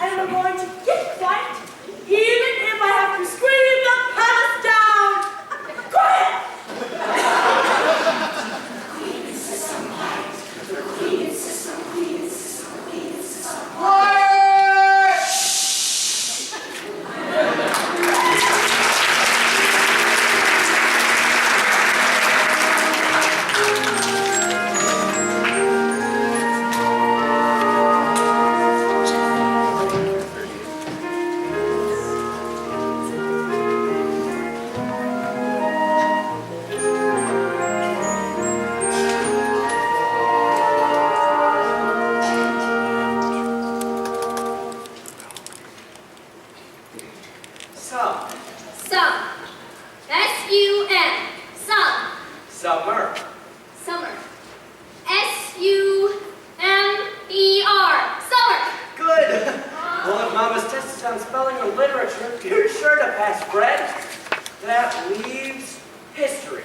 and we're going to get quiet, even if I have to scream the palace down. Quiet! Queen insists on quiet. The queen insists on queen insists on queen insists on Quiet! Some. S-U-M. Some. Summer. Summer. S-U-M-E-R. Summer. Good. Well, if Mama's test is on spelling or literature, you're sure to pass, Fred. That leaves history.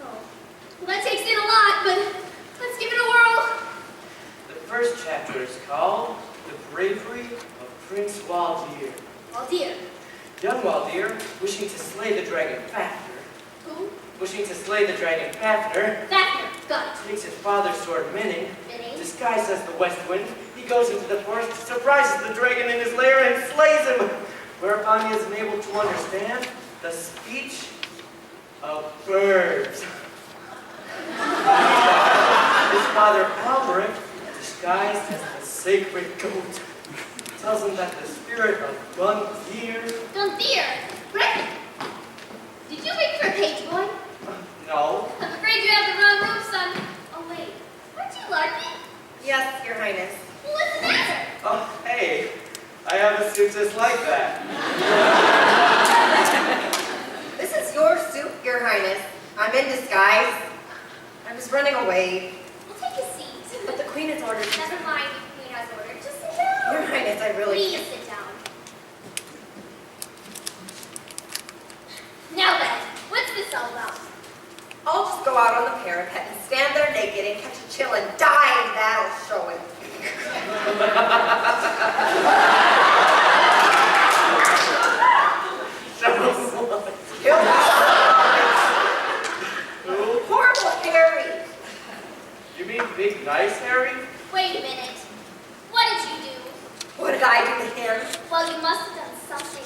Oh. Well, that takes in a lot, but let's give it a whirl. The first chapter is called The Bravery of Prince Waldir. Waldir. Young Waldir, wishing to slay the dragon Fafnir. Who? Wishing to slay the dragon Fafnir, Fafnir. Got it. takes his father's sword Minning, Minning. disguised as the West Wind. He goes into the forest, surprises the dragon in his lair, and slays him. Whereupon he is unable to understand the speech of birds. His father Alberic, disguised as the sacred goat, tells him that the spirit of Gunthir. Gunthir. Right. Did you wait for a page boy? No. I'm afraid you have the wrong room, son. Oh, wait. Aren't you larky? Yes, Your Highness. Well, what's the matter? Oh, hey, I have a suit just like that. This is your suit, Your Highness. I'm in disguise. I was running away. Well, take a seat. But the Queen has ordered me. Never mind if the Queen has ordered. Just sit down. Your Highness, I really Please can't. sit down. Now then, what's this all about? I'll just go out on the parapet and stand there naked and catch a chill and die, and that'll show it. Horrible Harry. You mean Big Nice Harry? Wait a minute. What did you do? What did I do to him? Well, you must have done something.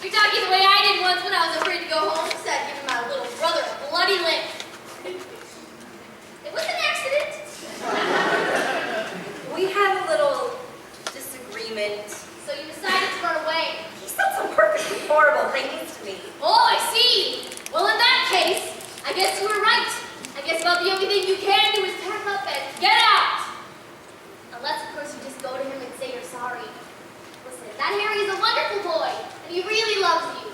You're talking the way I did once when I was afraid to go home, said giving my little brother a bloody limp. It was an accident. We had a little disagreement. So you decided to run away. He said some perfectly horrible things to me. Oh, I see. Well, in that case, I guess you were right. I guess about the only thing you can do is pack up and get out. Unless, of course, you just go to him and say you're sorry. Listen, that Harry is a wonderful boy, and he really loves you.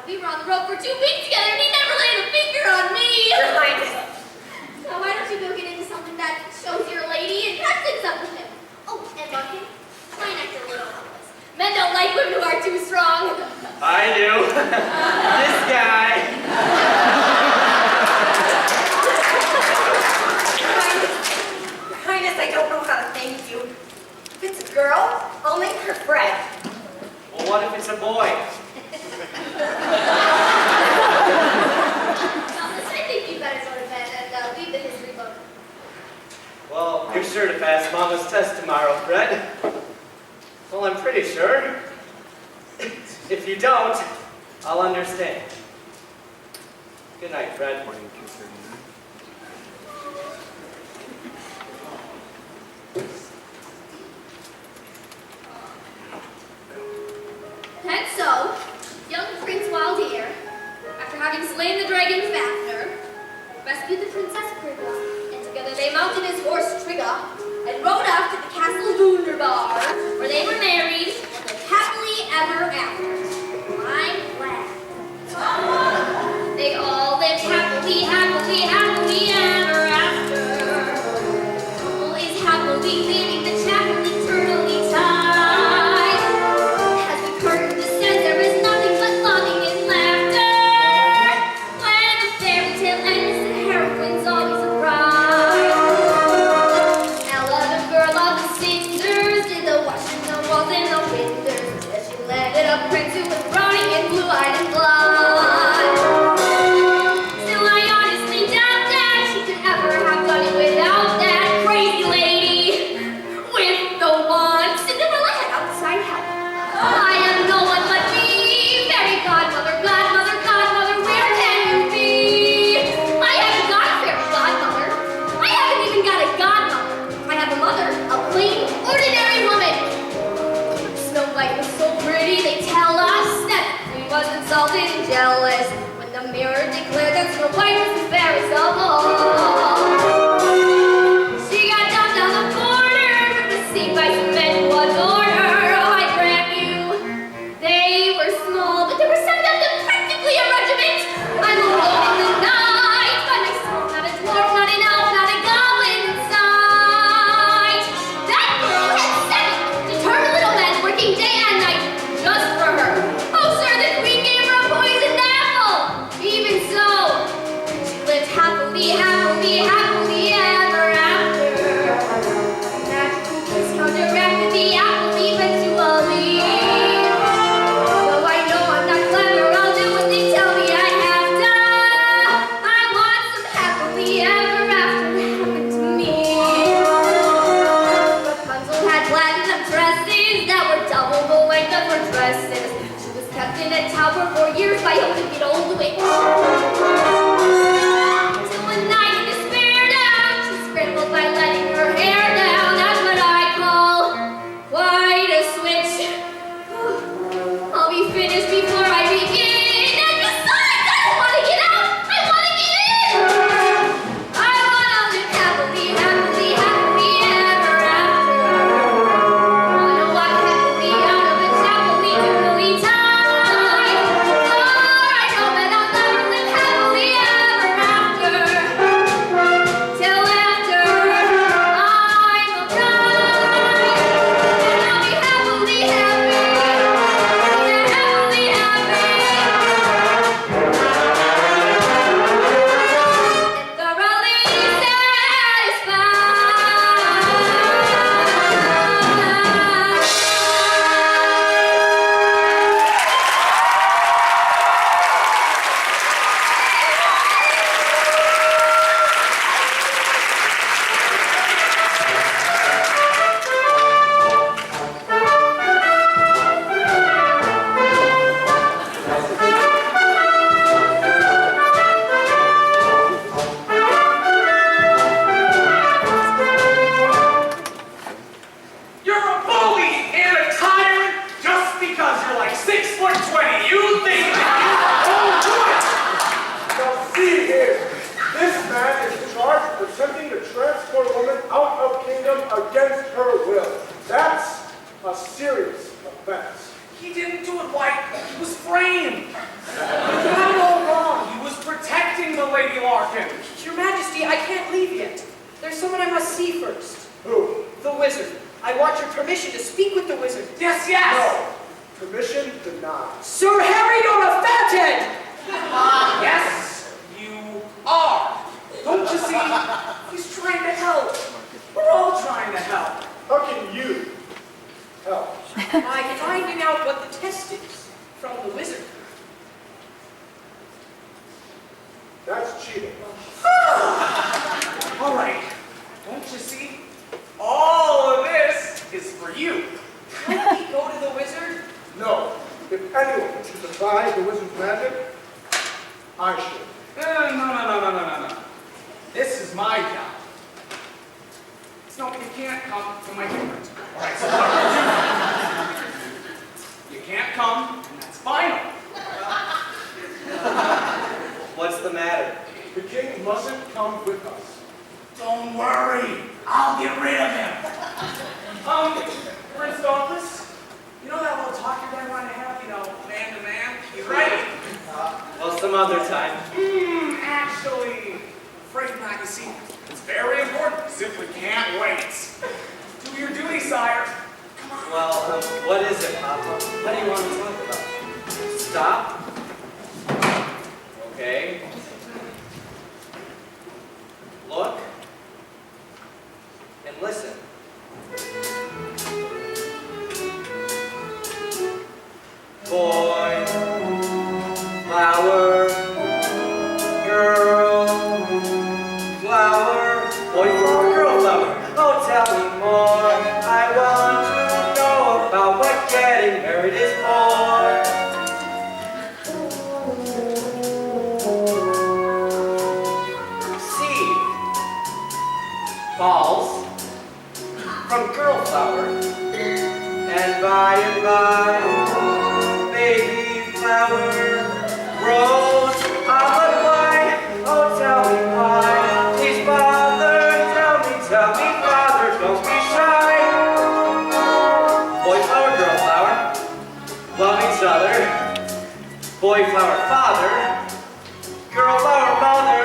We were on the road for 2 weeks together, and he never laid a finger on me. Your Highness. Now, why don't you go get into something that shows you're a lady and have things up with him? Oh, and Larkin, try and act a little helpless. Men don't like women who are too strong. I do. This guy. Your Highness, I don't know how to thank you. If it's a girl, I'll name her Fred. Well, what if it's a boy? Now, listen, I think you better go to bed and leave the history book. Well, you're sure to pass Mama's test tomorrow, Fred. Well, I'm pretty sure. If you don't, I'll understand. Good night, Fred. And so, young Prince Waldir, after having slain the dragon Fafnir, rescued the Princess Frigga, and together they mounted his horse Trigga and rode off to the castle Wunderbar, where they were married and lived happily ever after. I'm glad. They all lived happily, happily, happily ever after. Couple is happily living the chapel eternally tied. As the curtain descends, there is nothing but laughing and laughter. When the fairy tale ends, the heroine's always a bride. Ella, the girl of the sisters, did the washing, the walls, and the Your Majesty, I can't leave yet. There's someone I must see first. Who? The wizard. I want your permission to speak with the wizard. Yes, yes! No. Permission denied. Sir Harry, you're a fathead! Yes, you are. Don't you see? He's trying to help. We're all trying to help. How can you help? By finding out what the test is from the wizard. That's cheating. All right. Don't you see? All of this is for you. Can we go to the wizard? No. If anyone should defy the wizard's magic, I should. No. This is my job. No, you can't come to my difference. All right, so what we'll do, you can't come, and that's final. What's the matter? The king mustn't come with us. Don't worry, I'll get rid of him. Prince Dauntless, you know that little talk you're gonna want to have, man to man? You ready? Well, some other time. Actually, afraid not. You see, it's very important. You simply can't wait. Do your duty, sire. Come on. Well, what is it, Papa? What do you want to talk about? Stop. Okay. Look. And listen. Boy, flower, girl, flower, boy, flower, girl, flower. Oh, tell me more. I want to know about what getting married is for. Seed falls from girl flower, and by, baby flower grows. Ah, but why? Oh, tell me why. Please, Father, tell me, Father, don't be shy. Boy flower, girl flower, love each other. Boy flower, father, girl flower, mother.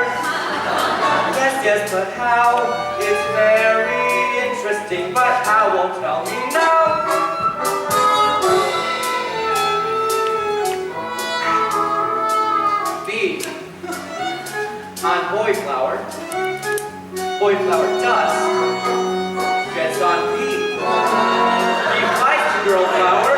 Yes, but how? It's very interesting, but how won't tell me now. B on boy flower dust gets on B. B flies to girl flower,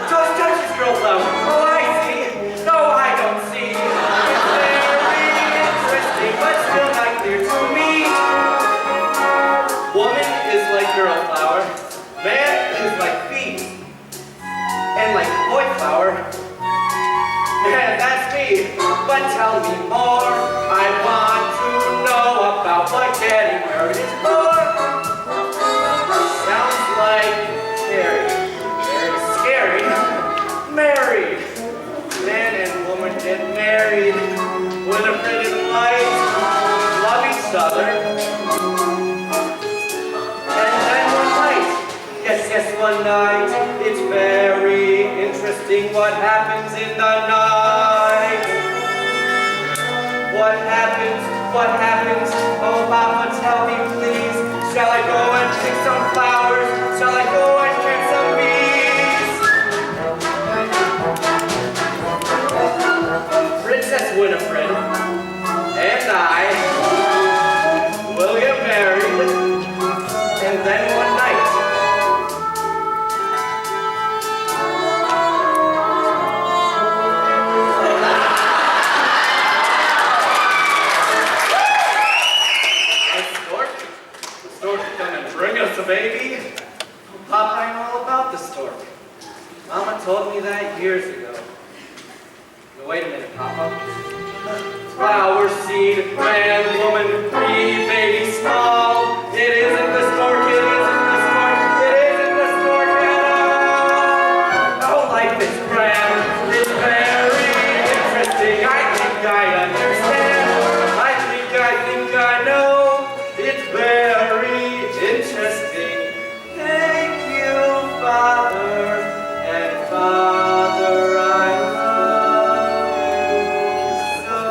just touches girl flower. Oh, I see. No, I don't see. It's very interesting, but still not clear to me. Woman is like girl flower, man is like bee, and like boy flower. Man, that's me, but tell me more. I want to know about what getting married is for. Sounds like scary, very scary. Married, man and woman get married, Winifred and White love each other. And then one night, yes, one night, it's very interesting what happens in the night. What happens? Oh, Papa, tell me please. Shall I go and pick some flowers? Shall I go and get some bees? Princess Winifred and I will get married, and then one night, the stork will come and bring us a baby. Papa, I know all about the stork. Mama told me that years ago. Now, wait a minute, Papa. Flower, seed, man, woman, bee, baby, small. It isn't the stork, it isn't the stork, it isn't the stork at all. Oh, life is grand, it's very interesting. I think I understand. I think I know. It's very interesting. Thank you, Father, and Father, I love you so.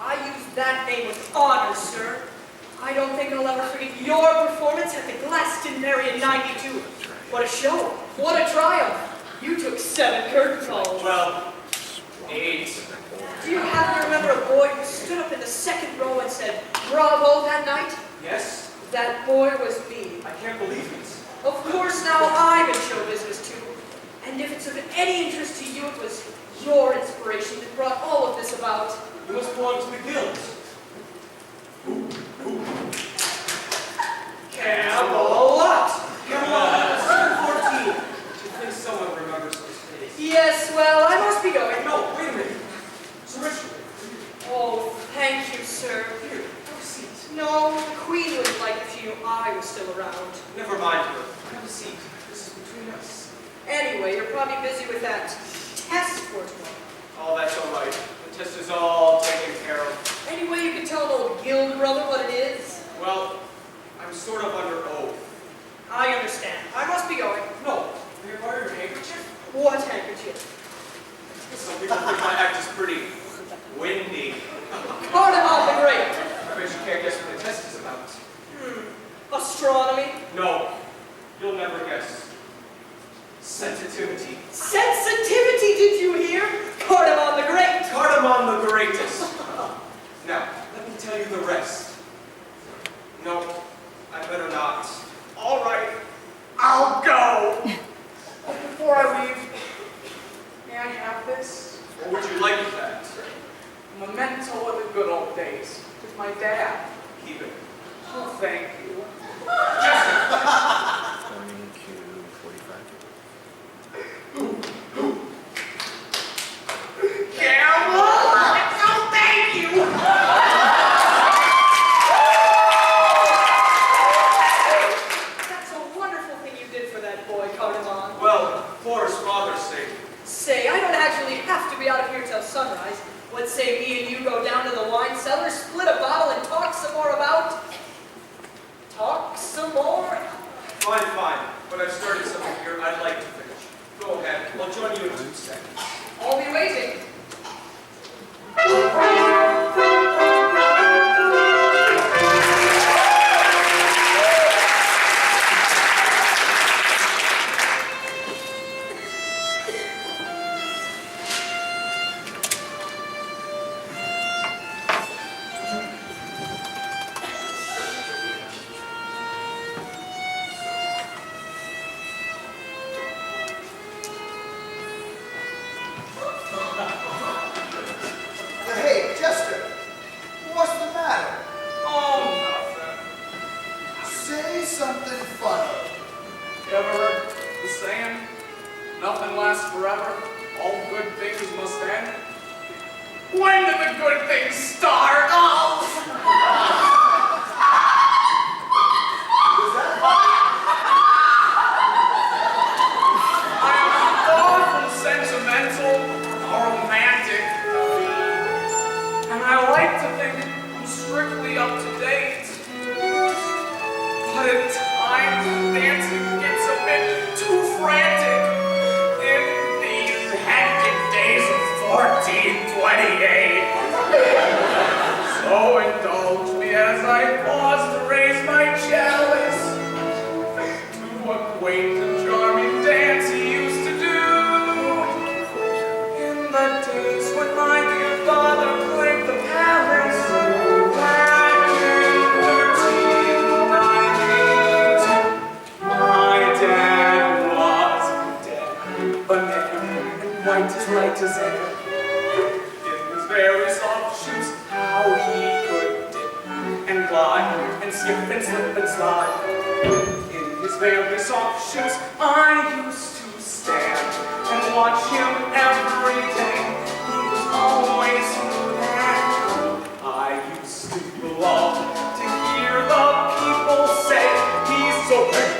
I use that name with honor, sir. I don't think I'll ever forget your performance at the Glastonbury in '92. What a show. What a triumph. You took 7 curtain calls. Well, 8. Do you happen to remember a boy who stood up in the second row and said, "Bravo," that night? Yes? That boy was me. I can't believe it. Of course, now I'm in show business too. And if it's of any interest to you, it was your inspiration that brought all of this about. You must belong to the guild. Camelot! Camelot, 714. Do you think someone remembers those days? Yes, well, I must be going. No, wait a minute. Sir Richard. Oh, thank you, sir. Here, have a seat. No, the Queen wouldn't like if she knew I was still around. Never mind her. Have a seat. This is between us. Anyway, you're probably busy with that test for tomorrow. Oh, that's all right. The test is all taken care of. Any way you can tell an old guild brother what it is? Well, I'm sort of under oath. I understand. I must be going. No, may I borrow your handkerchief? What handkerchief? Some people think my act is pretty windy. Cardamom the Great. I bet you can't guess what the test is about. Astronomy. No, you'll never guess. Sensitivity. Sensitivity, did you hear? Cardamom the Great. Cardamom the greatest. Now, let me tell you the rest. No, I better not. All right, I'll go. But before I leave, may I have this? What would you like with that? A memento of the good old days with my dad. Keep it. Oh, thank you. That's a wonderful thing you did for that boy, Cardamom. Well, for his father's sake. Say, I don't actually have to be out of here till sunrise. Let's say me and you go down to the wine cellar, split a bottle, and talk some more about... Talk some more? Fine, fine. But I've started something here I'd like to finish. Go ahead. I'll join you in 2 seconds. I'll be waiting. Hey, Chester, what's the matter? Oh, nothing. Say something funny. You ever heard the saying, nothing lasts forever, all good things must end? When did the good things start? Oh! I am far from sentimental or romantic, and I like to think I'm strictly up to date. But at times, dancing gets a bit too frantic in these hectic days of 1428. So indulge me as I pause to raise my chalice to a quaint and charming dance he used to do in the days when my dear father played the palace back in 1392. My dad was dead, banana, and white as light as air. In his very soft shoes, how he could dip and glide and skip and slip and slide. In his very soft shoes, I used to stand and watch him every day. He was always smooth and cool. I used to love to hear the people say he's so big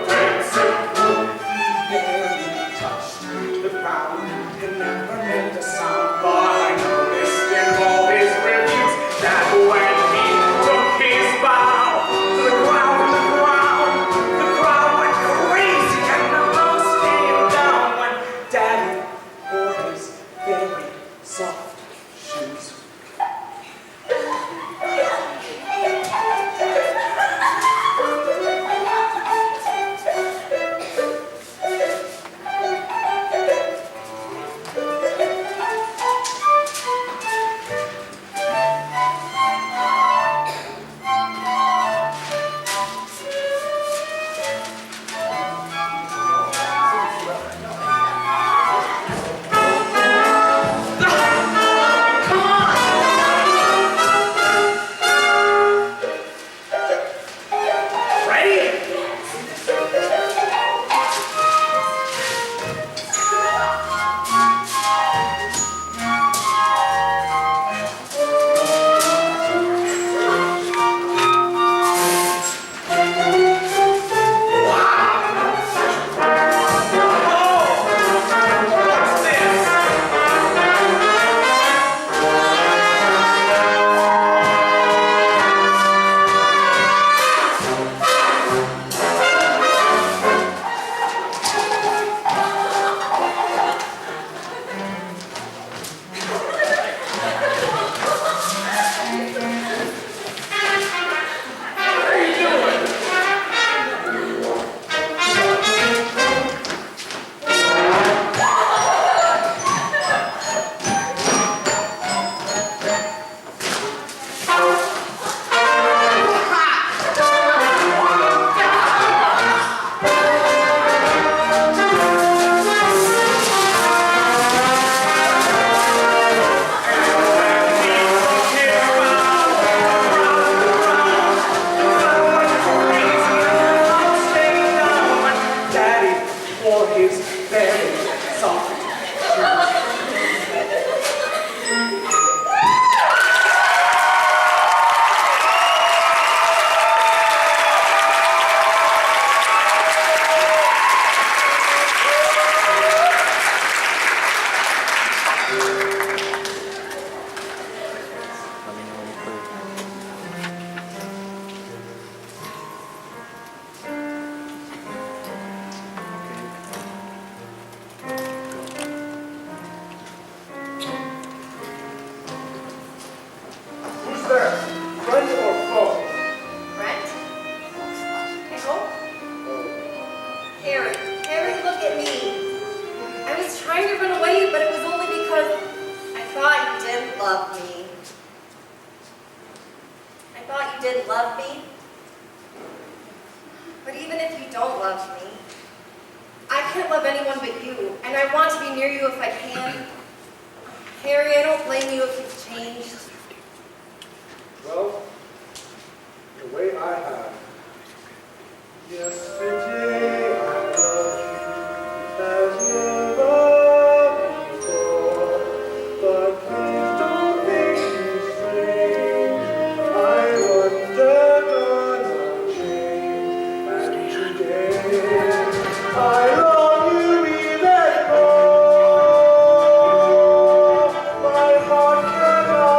and simple. He barely touched the ground and never made a sound. But I noticed in all his reviews that when he took his bow to the crowd, the crowd went crazy and the house came down when Daddy wore his very soft shoes. you did love me. But even if you don't love me, I can't love anyone but you, and I want to be near you if I can. Harry, I don't blame you if you've changed. Well, the way I have. Yesterday I loved you as never before, but please don't think me strange. I wonder gonna change, and today I love you even more. My heart cannot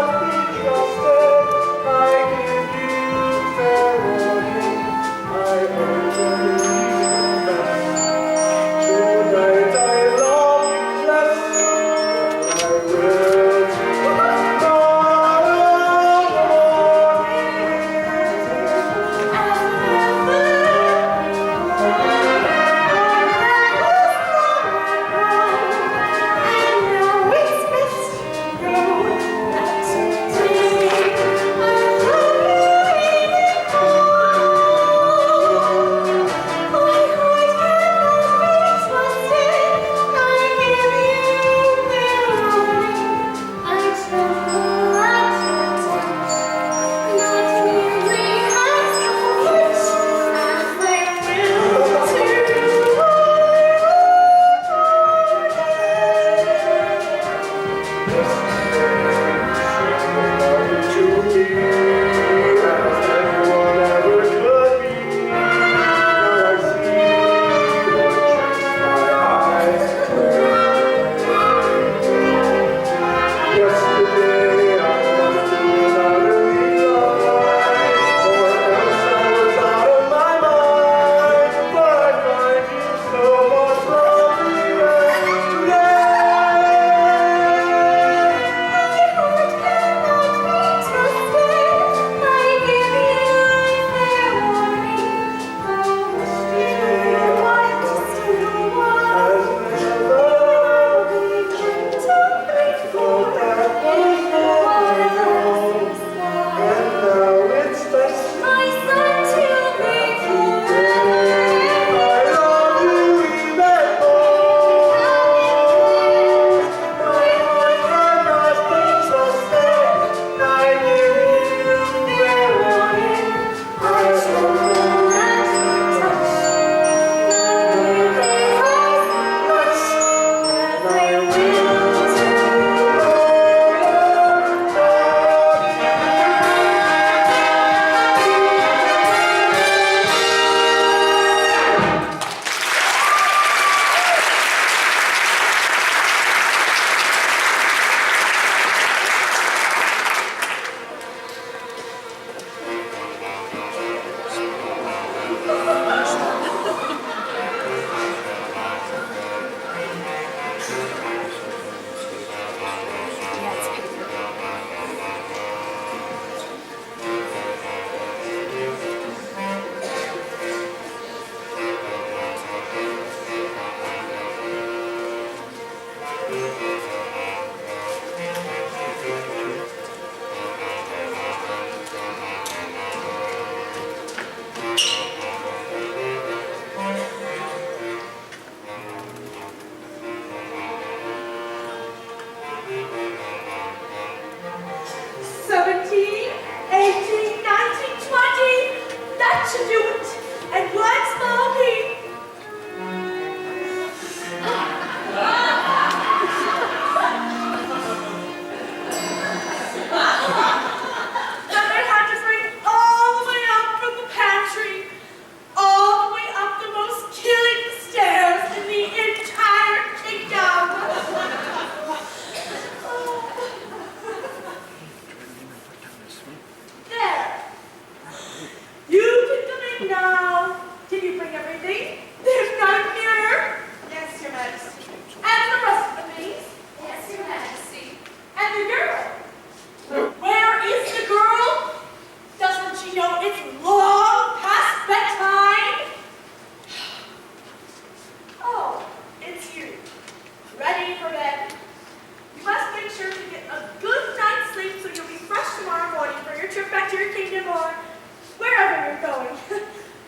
are you going?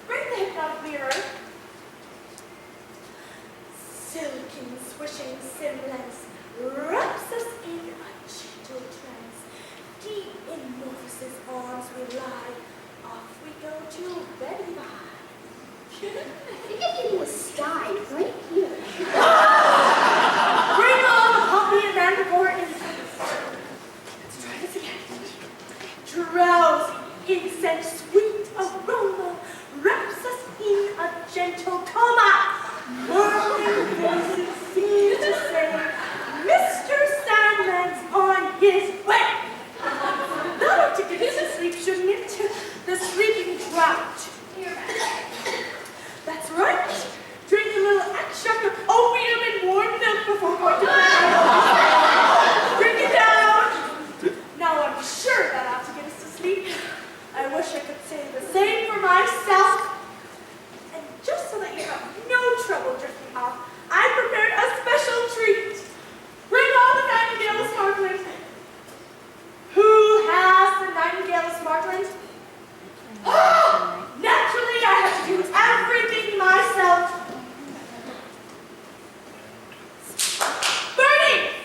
Bring the hypnotic mirror. Silken swishing semblance wraps us in a gentle trance. Deep in Morpheus' arms we lie. Off we go to Betty Bye. I think I'm getting a sky right here. Bring on the puppy and manticore incense. Let's try this again. Drowsy incense, sweet aroma wraps us in a gentle coma. Whirling voices seem to say, Mr. Sandman's on his way. That'll to get us to sleep, shouldn't it? The sleeping drought. That's right. Drink a little extract of opium and warm milk before going to bed. Drink it down. Now I'm sure that ought to get us to sleep. I wish I could say the same for myself. And just so that you have no trouble drifting off, I prepared a special treat. Bring on the Nightingale Smartland. Who has the Nightingale Smartland? Naturally, I have to do everything myself. Bernie!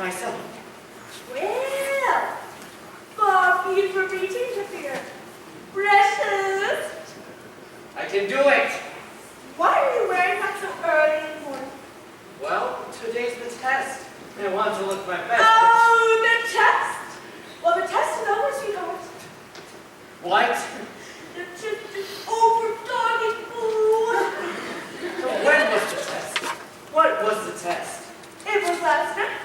myself. Well, far be it from me to interfere. Precious, I can do it. why are you wearing that so early in the morning? Well, today's the test. And I want to look my best. Oh, the test! Well, the test is over, sweetheart. What? The test is over, darling fool. When was the test? What was the test? It was last night.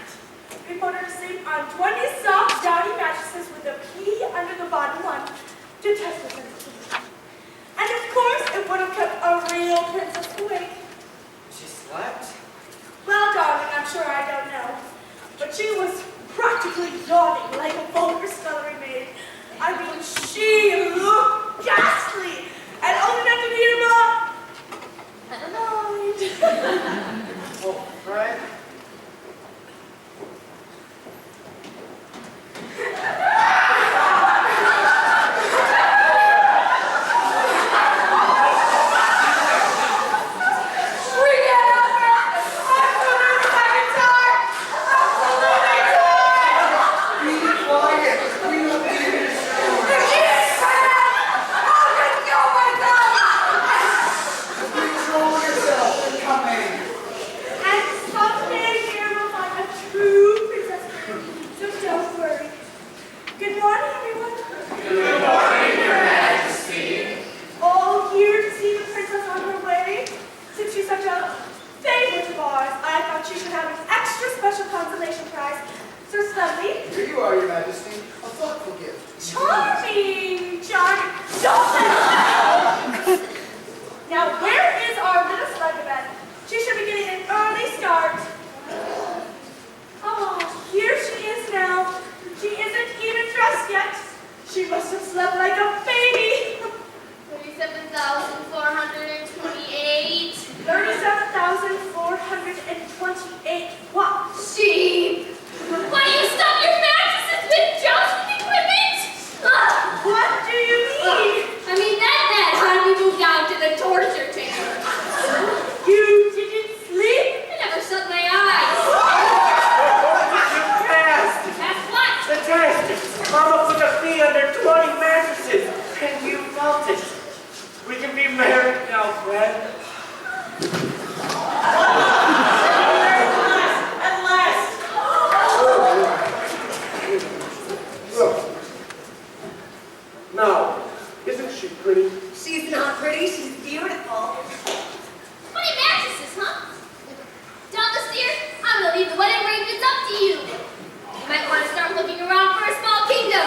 We put her to sleep on 20 soft, downy mattresses with a pea under the bottom one to test her sensitivity. And of course, it would have kept a real princess awake. She slept? Well, darling, I'm sure I don't know. But she was practically yawning like a vulgar scullery maid. I mean, she looked ghastly. And old enough to be her mom. Never mind. Oh, Fred? Here you are, Your Majesty. A thoughtful gift. Charming! Charming! Charming! Now, where is our little slugabed? She should be getting an early start. Oh, here she is now. She isn't even dressed yet. She must have slept like a baby. 37,428. 37,428 what? Sheep! Why do you stuff your mattresses with jousting equipment? Ugh. What do you mean? I mean that had me moved down to the torture chamber. You didn't sleep? I never shut my eyes. You passed! That's what? The test! Mama put a pea under 20 mattresses, and you felt it. We can be married now, Fred. At last. Look. Now, isn't she pretty? She's not pretty, she's beautiful. 20 mattresses, huh? Douglas dear, I'm gonna leave the wedding arrangements up to you. You might want to start looking around for a small kingdom.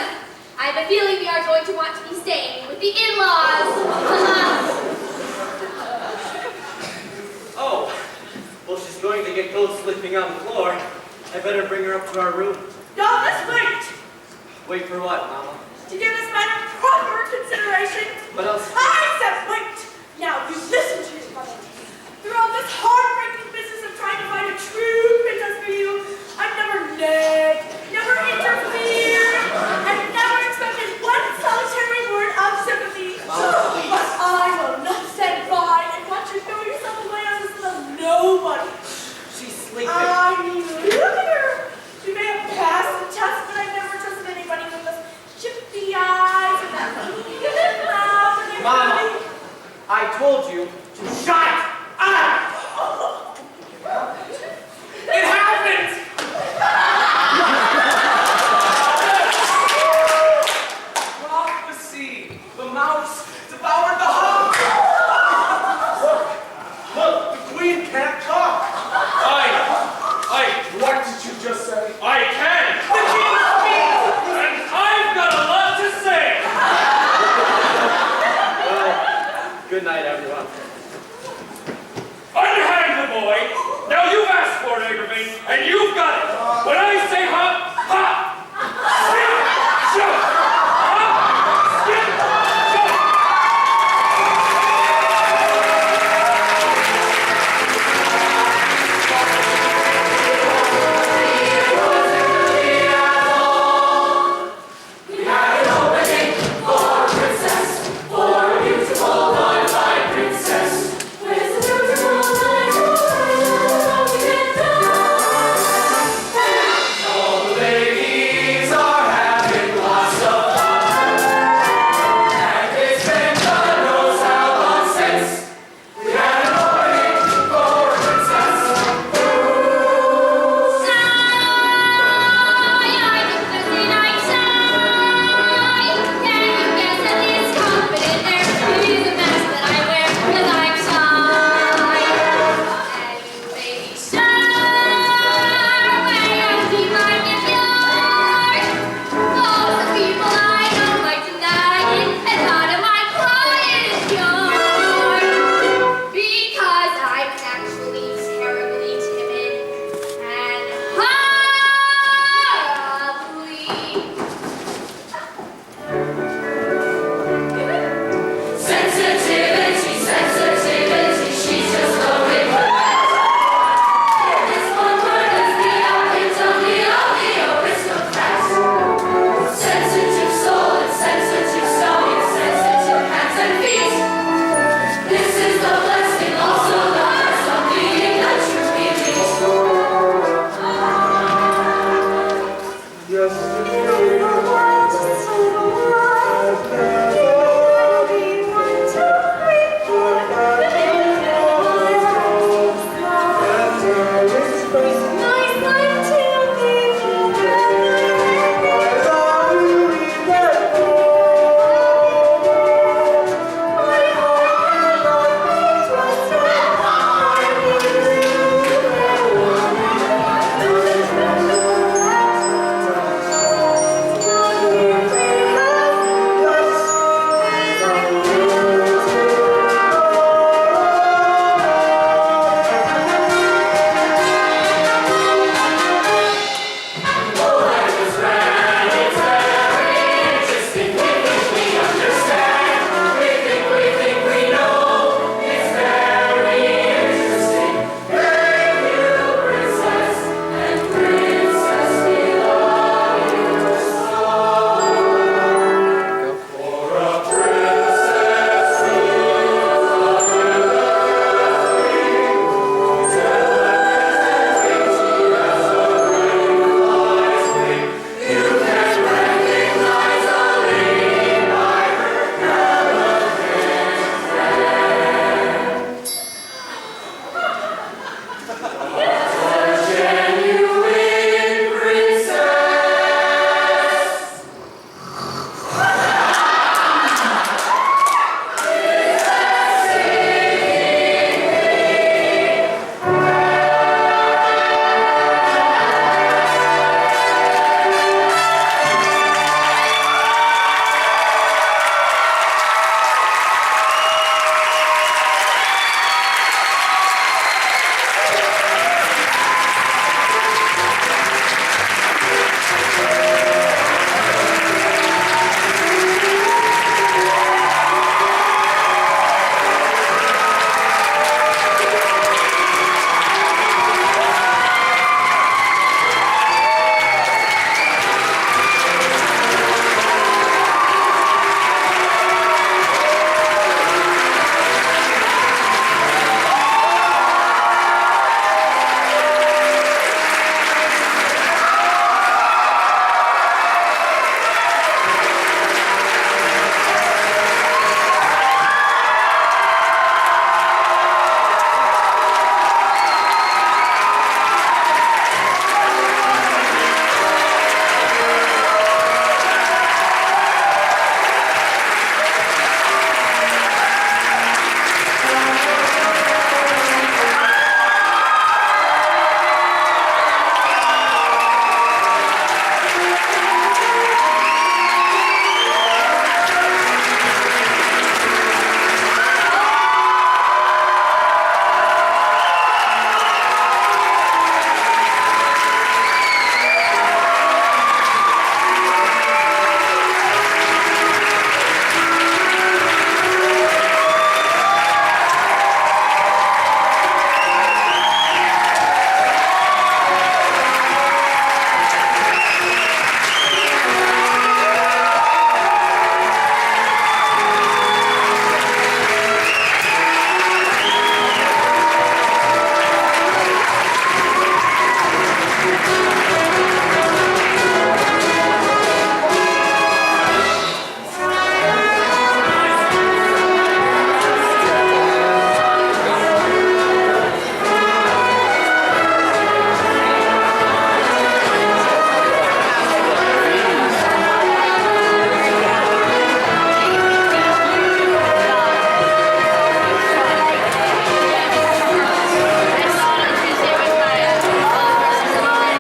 I have a feeling we are going to want to be staying with the in-laws. Oh, well, she's going to get cold sleeping on the floor. I better bring her up to our room. Douglas, wait! Wait for what, Mama? To give this matter proper consideration. What else? I